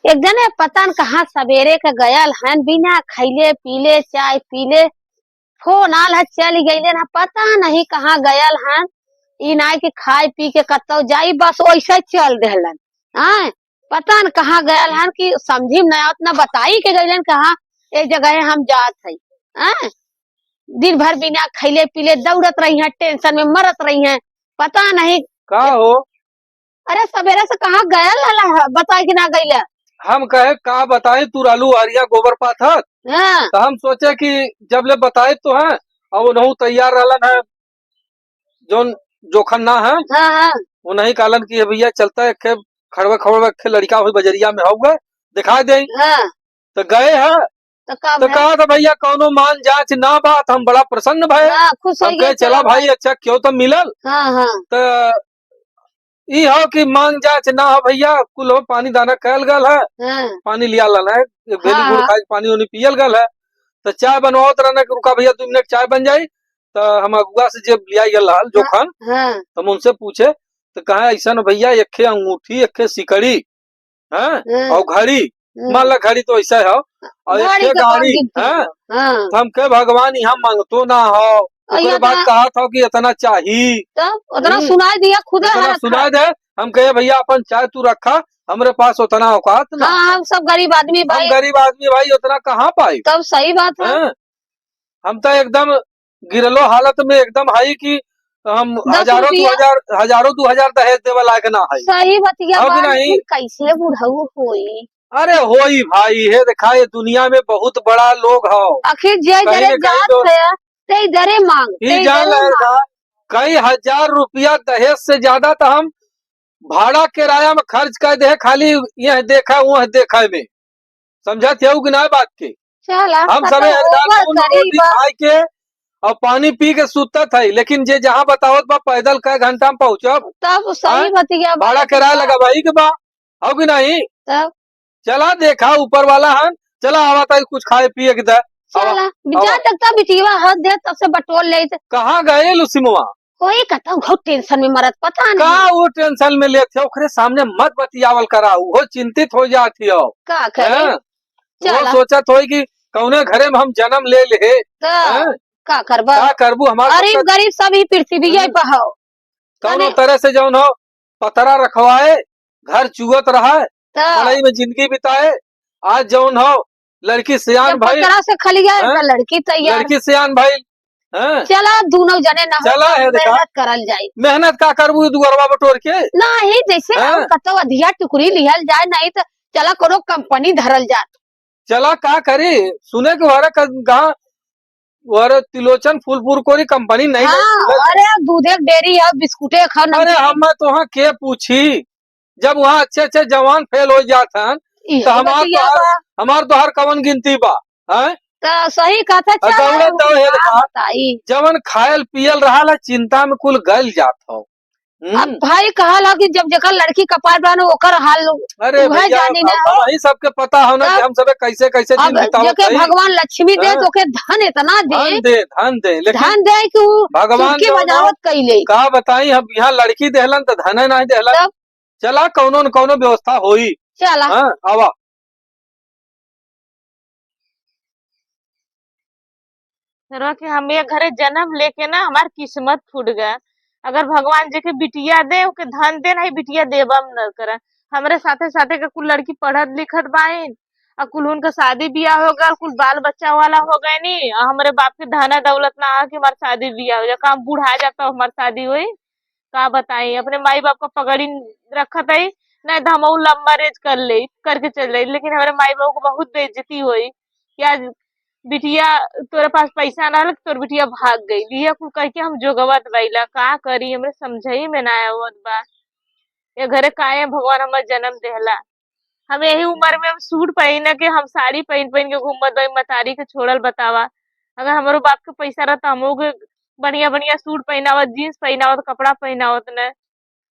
एक जने पता न कहाँ सवेरे के गयल हन बिना खैले पीले चाय पीले फोन आल है चल गईले ना पता नहीं कहाँ गयल हन। ई नाय कि खाए पी के कतौ जाई बस वैसे चल देहलन। हाँ पता न कहाँ गयल हन कि समझी में ना उतना बताई के गईलन कहाँ एक जगह हम जात है। हाँ दिन भर बिना खैले पीले दौड़त रही है टेंशन में मरत रही है पता नहीं। का हो। अरे सवेरे से कहाँ गयल हला बताई कि ना गईला। हम कहे का बताए तू आलू हरिया गोबर पाथत। हाँ तो हम सोचे कि जब ले बताए तो है और वो नहु तैयार रहलन है जोन जोखन ना है हाँ हाँ वो नहीं कालन की भैया चलता है के खड़वे खड़वे के लड़का हुई बजरिया में होगा दिखा दे। हाँ तो गए है तो कब तो है। कहा था भैया कौनो मान जांच ना बात हम बड़ा प्रसन्न भय। हाँ खुश हो हम गए कहे चला चला भाई। भाई अच्छा क्यों तो मिलल। हाँ हाँ तो ई हो कि मांग जांच ना हो भैया कुल हो पानी दाना कैल गल है हाँ पानी लिया लन है बेली हाँ गुड़ हाँ खाए पानी उनी पियल गल है। तो चाय बनवाओ रहना कि रुका भैया 2 मिनट चाय बन जाई। तो हम अगुआ से जब लिया गया हल हाँ जोखन हाँ तो हम उनसे पूछे तो कहा ऐसा न भैया एक अंगूठी एक सिकड़ी है हाँ और घड़ी मान हाँ। ला घड़ी तो ऐसा है और गाड़ी एक का कौन गाड़ी गिनती है। हो। हाँ तो हम कहे भगवान यहाँ मांगतो ना हो ओकरे यहाँ बाद तो कहा था कि इतना चाहिए। तब उतना सुनाई दिया खुदे है इतना रखा। सुना दे। हम कहे भैया अपन चाय तू रखा हमरे पास उतना औकात ना हाँ है। हम सब गरीब आदमी हम भाई। गरीब आदमी भाई उतना कहाँ पाई तब सही बात है। हैं। हम तो एकदम गिरलो हालत में एकदम हाई कि हम 10 रुपया हजारों 2 हजार दहेज देवे लायक ना है। सही बतिया हो कि बा नहीं। लेकिन कैसे बुढ़ऊ होई। अरे होई भाई हे देखा ये दुनिया में बहुत बड़ा लोग हो आखिर जय कहीं जरे न कहीं जात तो है ते इधरे मांग ही ते जान इधरे रहे मांग। था कई हजार रुपया दहेज से ज्यादा तो हम भाड़ा किराया में खर्च कर दे खाली यह देखा वह देखा में समझत है कि ना बात के। चला हम तो सबे एकदम ओवर नून रोटी गरीब। खाए के और पानी पी के सुतत है लेकिन जे जहाँ बतावत बा पैदल कई घंटा में पहुंचब। तब आय? सही बतिया बा भाड़ा लेकिन किराया बा लगा भाई के बा हो कि नहीं। तब चला देखा ऊपर वाला है चला आवा था कुछ खाए पिए के दे। आवा चला आवा जा तक तब बिटिया हद दे तब से बटोर ले ते। कहाँ गए लुसिमुआ। कोई कहता बहुत टेंशन में मरत पता का नहीं वो टेंशन में लेते हो ओकरे सामने मत बतियावल करा वो चिंतित हो जाती हो। का करे। हैं? वो चला सोचत हो कि कौने घरे में हम जन्म ले ले तो हैं? का करबा। का करबू हमार गरीब सबका गरीब सब ही पृथ्वी हैं? पर हो। कौनो तने तरह से जौन हो पतरा रखवाए घर चुगत रहा तो मड़ई में जिंदगी बिताए। आज जौन हो लड़की सियान जब भाई पतरा से खलिया हैं? तो लड़की तैयार। लड़की सियान भाई हैं? चला दोनों जने ना हो चला तब है देखा मेहनत करल जाए। मेहनत का करबू दुअरवा बटोर के नहीं जैसे हम हैं? कतो अधिया टुकड़ी लिहल जाए नहीं तो चला कोनो कंपनी धरल जाए। चला का करी सुने के वारा कहाँ और तिलोचन फूलपुर कोरी कंपनी नहीं नहीं हाँ खुलल है। अरे दूधे के डेयरी है बिस्कुटे खा अरे नमकीन। हम तो वहाँ के पूछी जब वहाँ अच्छे अच्छे जवान फेल हो जाते हैं तो यही बतिया बा। हमार तो हर कवन गिनती बा हैं। तो सही कहता चला दौड़े दौड़ हे का देखा बताई। जवन खायल पियल रहा चिंता में कुल गल जात हो। अब भाई कहला कि जब जकर लड़की कपार बना ओकर हाल अरे उहे भैया जानी ना। अब वही सबके पता हो ना कि तब हम सबे कैसे कैसे दिन अब बितावत जेके हई। भगवान लक्ष्मी दे हैं? तो के धन इतना दे धन दे लेकिन धन दे कि वो भगवान चुटकी जो हो बजावत कैले। का बताई हम यहाँ लड़की देहलन तो धने नहीं देहलन। तब चला कौनो न कौनो व्यवस्था होई। चला हाँ आवा रह के हम ये घरे जन्म लेके ना हमार किस्मत फूट गया। अगर भगवान जी के बिटिया दे ओके धन दे नहीं बिटिया देबम न करा। हमरे साथे साथे के कुल लड़की पढ़त लिखत बाइन और कुल उनका शादी बियाह हो गया कुल बाल बच्चा वाला हो गए नी और हमरे बाप के धना दौलत ना आ कि हमार शादी बियाह हो जाए काम बुढ़ा जाता हमार शादी हुई। का बताई अपने माई बाप का पगड़ी रखत है नहीं तो हम लव मैरिज कर ले करके चल रही लेकिन हमारे माई बाप को बहुत बेइज्जती हुई कि आज बिटिया तोरे पास पैसा ना लग तोर बिटिया भाग गई लिया कुल कह के हम जोगवत बाइला का करी हमरे समझई में ना आवत बा। ये घरे काहे भगवान हमर जन्म देहला। हम यही उम्र में हम सूट पहन के हम साड़ी पहन पहन के घूमत बाई मतारी के छोड़ल बतावा। अगर हमारो बाप के पैसा रहता हमो के बढ़िया बढ़िया सूट पहनावत जीन्स पहनावत कपड़ा पहनावत न।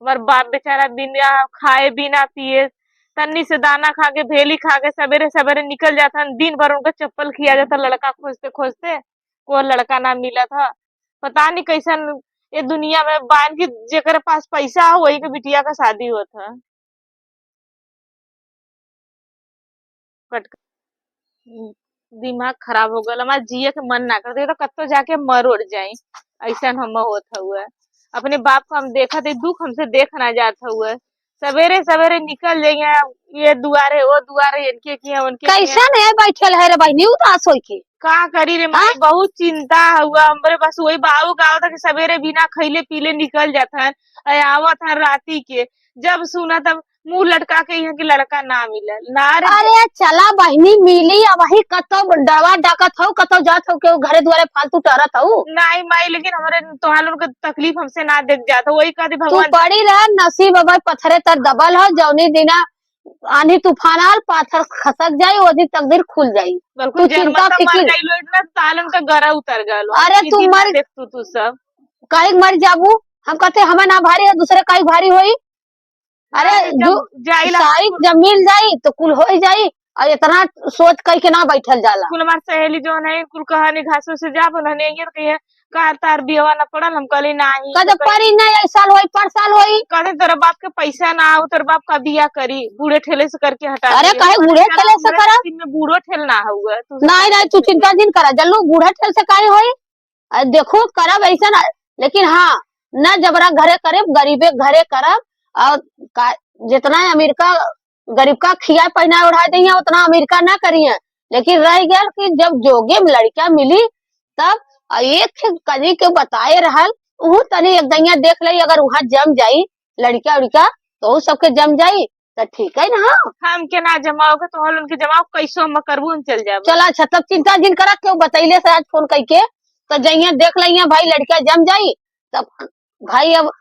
हमार बाप बेचारा बिना खाए बिना पिए तन्नी से दाना खा के भेली खा के सवेरे सवेरे निकल जाता दिन भर उनका चप्पल खिया जाता लड़का खोजते खोजते कोई लड़का ना मिला था। पता नहीं कैसन ये दुनिया में बान की जेकर पास पैसा हो वही के बिटिया का शादी होता। कट दिमाग खराब हो गल, हमार जिए के मन ना करते तो कत्तो जाके मर उड़ जाई। ऐसा हम होत हुए अपने बाप को हम देखा थे, दुख हमसे देख ना जात हुए। सवेरे सवेरे निकल जाइए, ये दुआरे वो दुआरे, इनके किया उनके किया। कैसन है बैठल है रे बहनी उदास होई के? का करी रे माई, बहुत चिंता हुआ हमरे। बस वही बाबू का आवत है कि सवेरे बिना खइले पीले निकल जाता है, आवत है राती के। जब सुना तब मुंह लटका के यहाँ के लड़का ना मिले ना रे। अरे चला बहनी मिली, अब वही कतो डरवा डाकत हो, कतो जात हो के घरे दुआरे फालतू टहरत हो। नहीं माई, लेकिन हमारे तोहार लोग के तकलीफ हमसे ना देख जाता, वही कहते तू भगवान। पड़ी रह नसीब अब पत्थरे तर दबल हो, जौनी दिना आंधी तूफान आल पाथर खसक जाई वो दिन तकदीर खुल जाई। बिल्कुल तू चिंता मर फिकिर गइलो इतना तालन का गरा उतर गलो। अरे तू मर देख तू सब कहीं मर जाबू, हम कहते हमें ना भारी है दूसरे कहीं भारी होई। अरे जो जाइला साई जब मिल जाई तो कुल हो ही जाई, और इतना सोच कहीं के ना बैठल जाला। कुल हमार सहेली जो है कुल कहानी घासों से जा उन्होंने ये कहिए का तार बिहवा ना पड़ल, हम कहली नहीं कद परी नहीं ऐ साल होई पर साल होई। कहते तेरा बाप के पैसा ना हो, तेरा बाप का बिया करी बूढ़े ठेले से करके हटा अरे दिए। काहे बूढ़े ठेले से करा? में बूढ़ो ठेल ना हुआ नहीं नहीं तू चिंता जिन करा, जल्लू बूढ़े ठेल से काहे होई। देखो करब ऐसा ना, लेकिन हाँ न जबरा घरे करे, गरीबे घरे करब। और जितना अमेरिका गरीब का खिया पहना उड़ा दिए उतना अमेरिका ना करिए। लेकिन रह गया कि जब जोगे में लड़का मिली तब एक कनी के बताए रहल, उ तनी एक दैया देख लई, अगर वहाँ जम जाई लड़का उड़का तो उ सबके जम जाई तो ठीक है ना। हम के ना जमाओगे तो हल उनके जमाओ कैसो हम करबू हम चल जाब। चला अच्छा तब चिंता जिन करा, क्यों बतैले से आज फोन करके तो जइया देख लिया भाई लड़का जम जाई तब भाई अब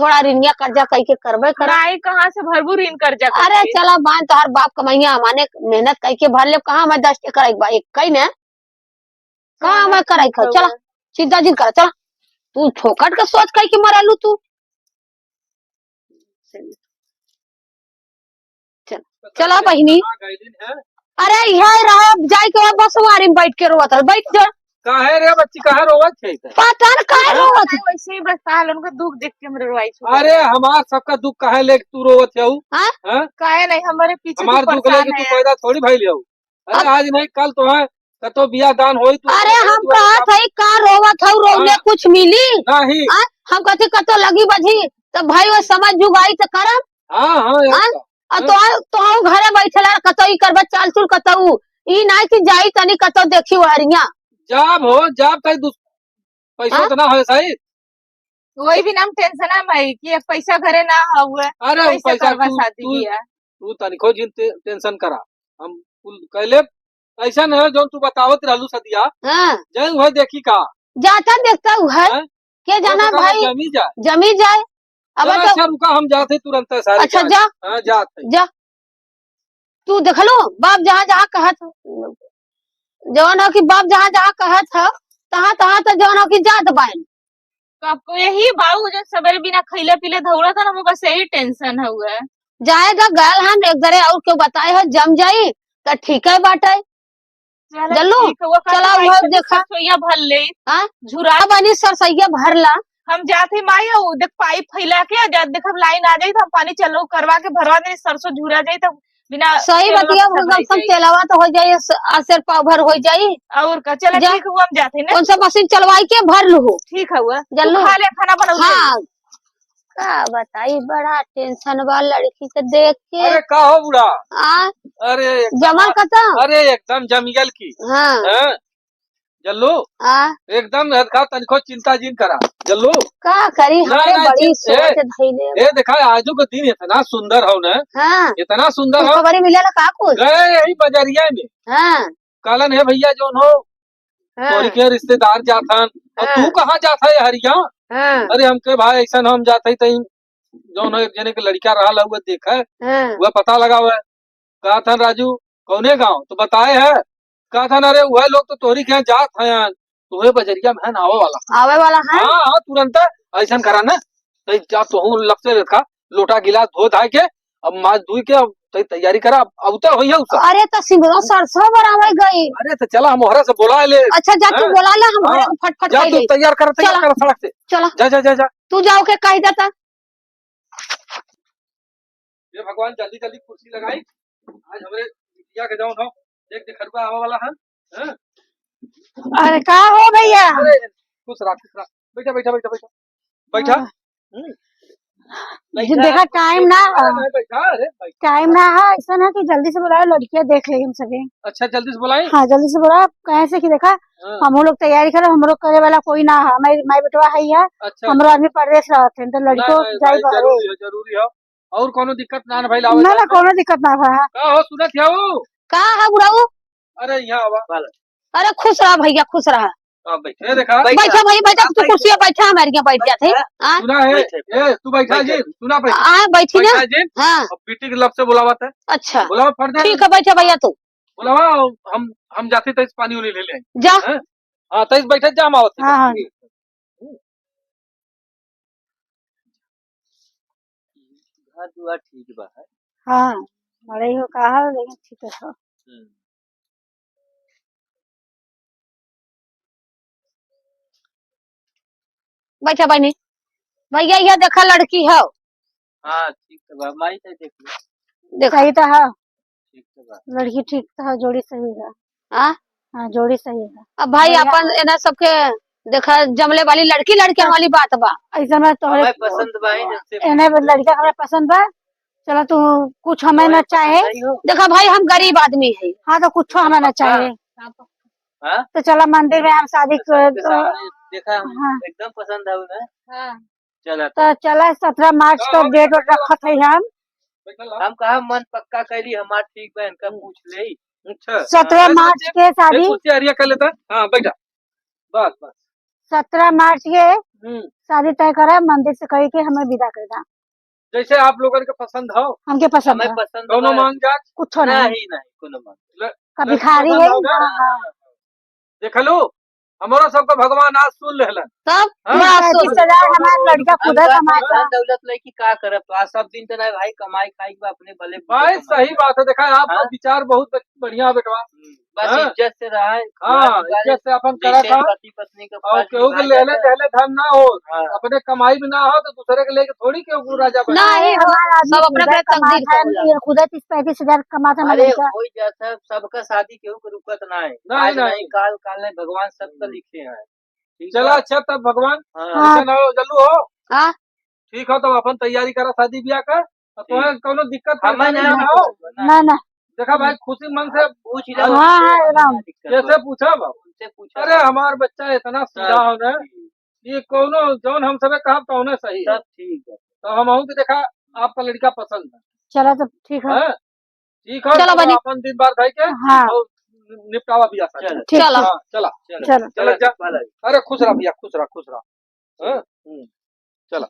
थोड़ा ऋणिया कर्जा कई के करबे करा। नहीं कहाँ से भरबू ऋण कर्जा अरे चला मान तोहर बाप कमैया माने मेहनत कई के भर ले, कहाँ मैं 10 एकड़ एक कई ने कहाँ मैं कराई कर। चला चिंता जिन करा, चला तू फोकट के सोच कई के मरलू तू। चला बहिनी, अरे यहाँ रहा जाए के बाद बसवारी में बैठ के रोवत है, बैठ जा। काहे रे बच्ची काहे रोवत है? पता न काहे रोवत है। वैसे ही बस ताल उनका दुख देख के मेरे रोई छूट। अरे हमार सबका दुख काहे ले तू रोवत है? हाँ? काहे नहीं हमारे पीछे हमार दुख ले तू पैदा थोड़ी भाई ले। अरे आज नहीं कल तो है कतो बिया दान होई तू। अरे हम कहत है का रोवत है, रोने कुछ मिली नहीं। हम कहते कतो लगी बजी तो भाई वो समझ जुगाई तो करब। हाँ हाँ तो घरे बैठल कतो ई करब चाल चुल कतो ई नहीं कि जाई तनी कतो देखी हरिया जाब हो जाब कहीं पैसा तो ना हो सही। वही भी नाम टेंशन है भाई कि एक पैसा घरे ना हुआ। अरे पैसा करवा तू शादी किया तू तनिको जिन टेंशन करा, हम कुल कहले ऐसा न है जो तू बतावत रहलू सदिया। हाँ जय वह देखी का जाता देखता है के जाना भाई जमी जाए। अब चल अच्छा रुका हम जाते तुरंत सारे। अच्छा जा हाँ जाते जा तू देख लो बाप जहाँ जहाँ कहत जवान हो कि बाप जहाँ जहाँ कहत है तहाँ तहाँ तो जवान हो कि जात बाइन। आपको यही बाबू जो सवेरे बिना खैले पीले दौड़ा था ना, मुझे बस यही टेंशन हुआ। जाएगा गल हम एक जरे और क्यों बताए हो जम जाई तो ठीक है बाटे। जल्लू चला वो देखा भर ले झुरा बनी सरसैया भरला। हम जाते माई देख पाइप फैला के देख लाइन आ जाई तो हम पानी चलो करवा के भरवा दे, सरसों झुरा जाई तो बिना सही बतिया तेलवा तो हो जाये आसर पाव भर हो जाये। और का चला ठीक हुआ हम जाते ना कौन सा मशीन चलवाई के भर लू ठीक हुआ जल्लू खा ले खाना बना। हाँ का बताई बड़ा टेंशन बा लड़की के देख के। अरे का हो बुढ़ा? अरे जमा कता अरे एकदम जमियल की। हाँ जल्लू एकदम तनिको चिंता जिन करा जल्लू का करी हमारे बड़ी सोच धइले। ये देखा आजू के दिन इतना सुंदर हो न। हाँ इतना सुंदर हो खबर मिलेला का कुछ गए यही बजरिया में। हाँ कालन है भैया जो हो तोरी के रिश्तेदार जाथन और तू कहाँ जाता है हरिया? अरे हमके भाई ऐसा हम जाते तई जो एक जने के लड़का रहा हुआ देखा वह पता लगा हुआ कहा था राजू कौने गाँव तो बताए है कहा था अरे वह लोग तो तोरी के जात है तुम्हें बजरिया में आवे वाला है। हाँ हाँ तुरंत ऐसा करा न जा तो लगते रखा लोटा गिलास धो धा के अब माछ धुई के अब तैयारी करा अब तो हुई है उसका। अरे तो सिमरो सरसों बनावे गई। अरे तो चला हम ओहरा से बोला ले। अच्छा जा तू बोला ले हम फटफट जा तू तैयार कर सड़क से चला जा जा जा जा तू जाओ के कह देता। ये भगवान जल्दी जल्दी कुर्सी लगाई आज हमारे के जाओ ना देख देख खरबा आवा वाला है हाँ? अरे का हो भैया? अरे खुश रहा बैठा बैठा बैठा बैठा बैठा हम्म, देखा टाइम ना अरे नहीं बैठा अरे बैठा। टाइम ना है, ऐसा ना कि जल्दी से बुलाओ, लड़कियां देख लेगी हम सभी। अच्छा जल्दी से बुलाई हाँ जल्दी से बुलाओ, कहे से कि देखा हाँ, हम लोग तैयारी करो, हम लोग करे वाला कोई ना है, मैं बेटवा है यार, अच्छा हम लोग आदमी परदेश रहते हैं तो नहीं लड़को नहीं जाई भाई बहरे। जरूरी है और कोनो दिक्कत ना न भाई लावे ना जाए ना में। कोनो दिक्कत ना है। का हो सुनत है वो का है बुढ़ाऊ? अरे यहाँ आवा अरे खुश रहा भैया, खुश रहा। हाँ बैठे देखा बैठा भाई बैठा, तू कुर्सी पे बैठा, हमारे यहाँ बैठ जाते हाँ सुना है ए तू बैठा जी सुना बैठा बैठी ना। बैठा जी हाँ अब पीटी के लब से बुलावत है अच्छा बुलावा फर्द ठीक है, बैठा भैया तू बुलावा हम जाते तेज पानी उनी ले ले जा। हैं? हाँ तेज बैठे जा हम आवत हाँ हाँ घर दुआ ठीक बा है हाँ बड़े हो कहा, लेकिन ठीक है। बैठा बनी भैया, यह देखा लड़की है, हाँ ठीक है बा माई से देख ले देखा ही तो है ठीक है बा लड़की, ठीक तो है, जोड़ी सही है। हाँ हाँ जोड़ी सही है। अब भाई अपन एना सबके देखा जमले वाली लड़की लड़कियां वाली बात बा, ऐसा मैं तोहरे पसंद बा एने लड़का हमें पसंद बा। चलो तू कुछ हमें न चाहे, देखा भाई हम गरीब आदमी है, हाँ तो कुछ हमें न चाहे तो चलो मंदिर में हम शादी देखा हाँ एकदम पसंद है उन्हें चला तो चला 17 मार्च का डेट रखत है हम कहा मन पक्का कैली हमार ठीक बहन का पूछ ले अच्छा 17 मार्च के शादी, तैयारियां कर लेता हाँ बैठा बस बस 17 मार्च के शादी तय करा, मंदिर से कही के हमें विदा कर दा। जैसे आप लोगों के पसंद हो हमके पसंद है, दोनों मांग जांच कुछ नहीं कोनो मांग कभी खारी है देख लो हमारा सबका भगवान आज सुन लेलन तब हाँ? 30,000 हमारा लड़का खुद कमाता। दौलत लड़की का करे सब दिन तो नहीं भाई कमाई खाई बा अपने भले भाई सही बात है देखा आपका विचार बहुत बढ़िया बेटवा बस इज्जत से रहा हाँ इज्जत से अपन करा था पति पत्नी का और केहू के लेले दहले धन ना हो अपने कमाई में ना हो तो दूसरे के लेके थोड़ी केहू राजा बने नहीं हमारा सब अपने तकदीर है, खुद 30-35,000 कमाता है लड़का। हो जाता सबका शादी केहू के रुकत ना है नहीं काल काल ने भगवान सबका लिखे हैं चला अच्छा तब भगवान ऐसा ना हो जल्लू हो हाँ ठीक हो तो अपन तैयारी करा शादी ब्याह का तुम्हें कोनो दिक्कत परेशानी ना हो ना ना देखा भाई खुशी मन से पूछ हाँ एकदम जैसे पूछा उनसे पूछा अरे हमार बच्चा इतना सीधा हो ना ये कोनो जौन हम सबे कहा तो होने सही सब ठीक है तो हम की देखा आपका लड़का पसंद है चलो तो ठीक है ठीक है चलो बनी अपन दिन बार भाई के हाँ निपटावा भी आसा चलो चला चलो चला अरे खुश रहा भैया खुश रहा चला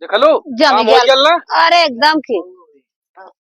देख लो जम काम हो गया। गया ना अरे एकदम की